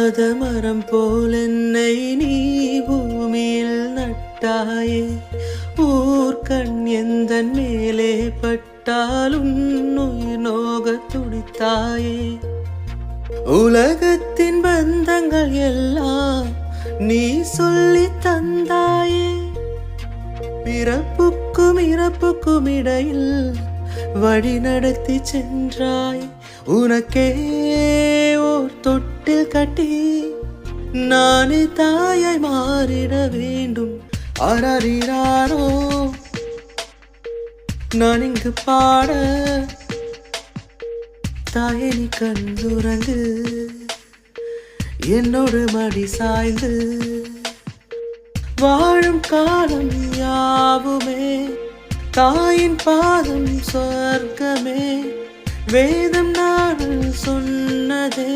ஆதமரம் போல் என்னை நீ பூமியில் நட்டாயே. ஊர்கண் எந்தன் மேலே பட்டாலும் உயிர் நோக துடித்தாயே. உலகத்தின் பந்தங்கள் எல்லாம் நீ சொல்லி தந்தாயே. பிறப்புக்கும் இறப்புக்கும் இடையில் வழி நடத்தி சென்றாய். உனக்கே ஓர் தொட்டில் கட்டி நானே தாயாய் மாறிட வேண்டும். அரறிறாரோ நான் இங்கு பாட, தாயே நீ கண்ணுறங்கு, என்னோடு மடி சாய்ந்து. வாழும் காலம் யாவுமே தாயின் பாதம் சொர்க்கமே, வேதம் நாடு சொன்னதே.